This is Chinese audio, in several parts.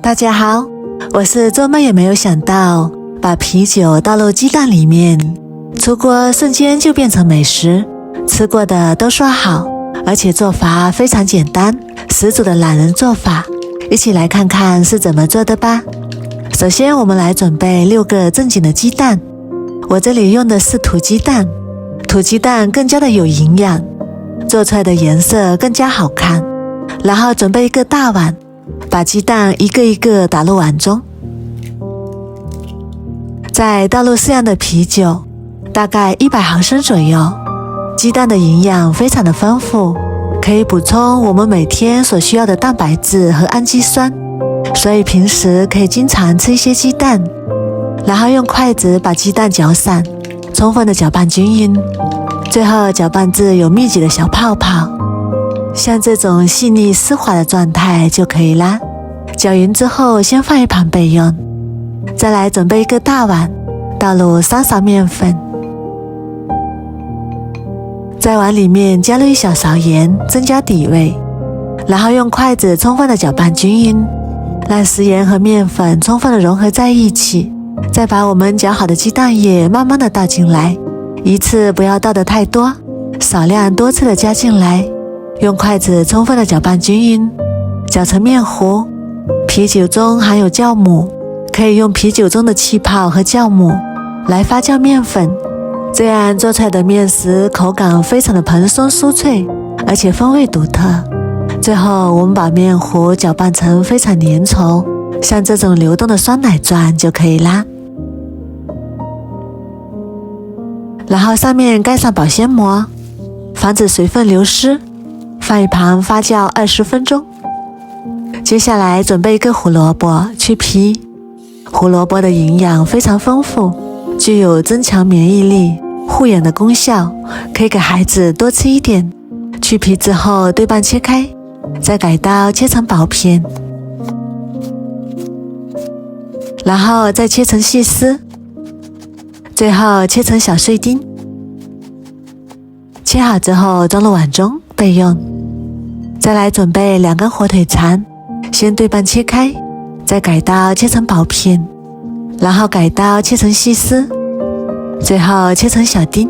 大家好，我是做梦也没有想到把啤酒倒入鸡蛋里面，出锅瞬间就变成美食，吃过的都说好，而且做法非常简单，十足的懒人做法，一起来看看是怎么做的吧。首先我们来准备6个正经的鸡蛋，我这里用的是土鸡蛋，土鸡蛋更加的有营养，做出来的颜色更加好看。然后准备一个大碗，把鸡蛋一个一个打入碗中，再倒入适量的啤酒，大概100毫升左右。鸡蛋的营养非常的丰富，可以补充我们每天所需要的蛋白质和氨基酸，所以平时可以经常吃一些鸡蛋。然后用筷子把鸡蛋搅散，充分的搅拌均匀，最后搅拌至有密集的小泡泡，像这种细腻丝滑的状态就可以啦。搅匀之后先放一旁备用。再来准备一个大碗，倒入3勺面粉，在碗里面加入1小勺盐，增加底味，然后用筷子充分的搅拌均匀，让食盐和面粉充分的融合在一起。再把我们搅好的鸡蛋液慢慢的倒进来，一次不要倒得太多，少量多次的加进来，用筷子充分的搅拌均匀，搅成面糊。啤酒中含有酵母，可以用啤酒中的气泡和酵母来发酵面粉，这样做出来的面食口感非常的蓬松酥脆，而且风味独特。最后我们把面糊搅拌成非常粘稠，像这种流动的酸奶状就可以啦。然后上面盖上保鲜膜，防止水分流失，放一旁发酵20分钟。接下来准备一个胡萝卜，去皮。胡萝卜的营养非常丰富，具有增强免疫力、护眼的功效，可以给孩子多吃一点。去皮之后对半切开，再改刀切成薄片，然后再切成细丝，最后切成小碎丁。切好之后装入碗中备用。再来准备2根火腿肠，先对半切开，再改刀切成薄片，然后改刀切成细丝，最后切成小丁，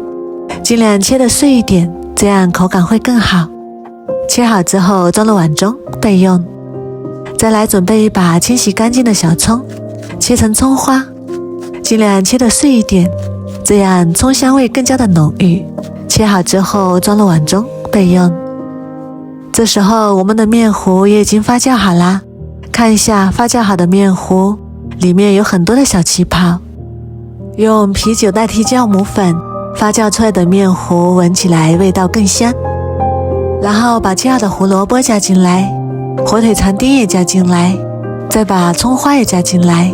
尽量切得碎一点，这样口感会更好。切好之后装入碗中备用。再来准备一把清洗干净的小葱，切成葱花，尽量切得碎一点，这样葱香味更加的浓郁。切好之后装入碗中备用。这时候我们的面糊也已经发酵好啦，看一下发酵好的面糊里面有很多的小气泡，用啤酒代替酵母粉，发酵出来的面糊闻起来味道更香。然后把切好的胡萝卜加进来，火腿肠丁也加进来，再把葱花也加进来，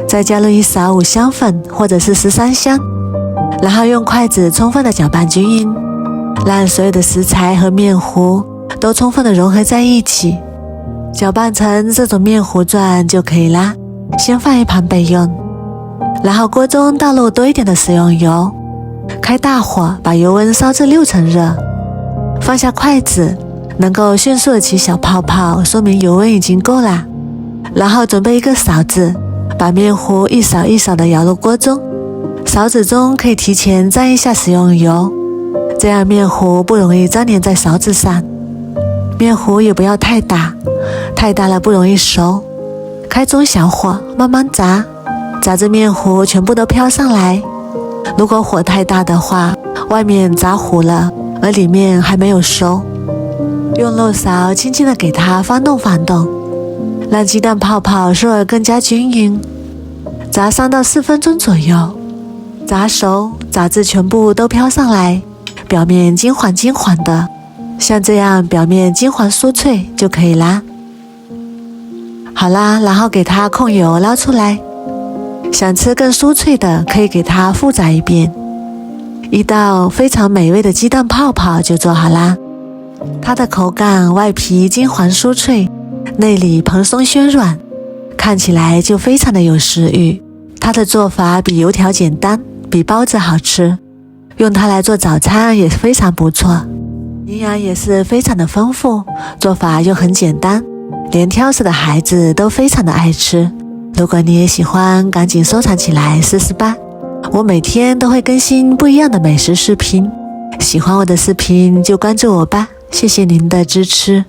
再加入1勺五香粉或者是13香，然后用筷子充分的搅拌均匀，让所有的食材和面糊都充分的融合在一起，搅拌成这种面糊状就可以啦。先放一旁备用。然后锅中倒入多一点的食用油，开大火把油温烧至6成热，放下筷子，能够迅速的起小泡泡，说明油温已经够啦。然后准备一个勺子，把面糊一勺一勺的舀入锅中，勺子中可以提前沾一下食用油，这样面糊不容易粘连在勺子上。面糊也不要太大，太大了不容易熟。开中小火慢慢炸，炸至面糊全部都飘上来。如果火太大的话，外面炸糊了，而里面还没有熟。用漏勺轻轻的给它翻动翻动，让鸡蛋泡泡受热更加均匀。炸3到4分钟左右，炸熟，炸至全部都飘上来，表面金黄金黄的，像这样表面金黄酥脆就可以啦。好啦，然后给它控油捞出来。想吃更酥脆的，可以给它复炸一遍。一道非常美味的鸡蛋泡泡就做好啦。它的口感外皮金黄酥脆，内里蓬松暄软，看起来就非常的有食欲。它的做法比油条简单，比包子好吃，用它来做早餐也非常不错，营养也是非常的丰富，做法又很简单，连挑食的孩子都非常的爱吃。如果你也喜欢，赶紧收藏起来试试吧。我每天都会更新不一样的美食视频，喜欢我的视频就关注我吧，谢谢您的支持。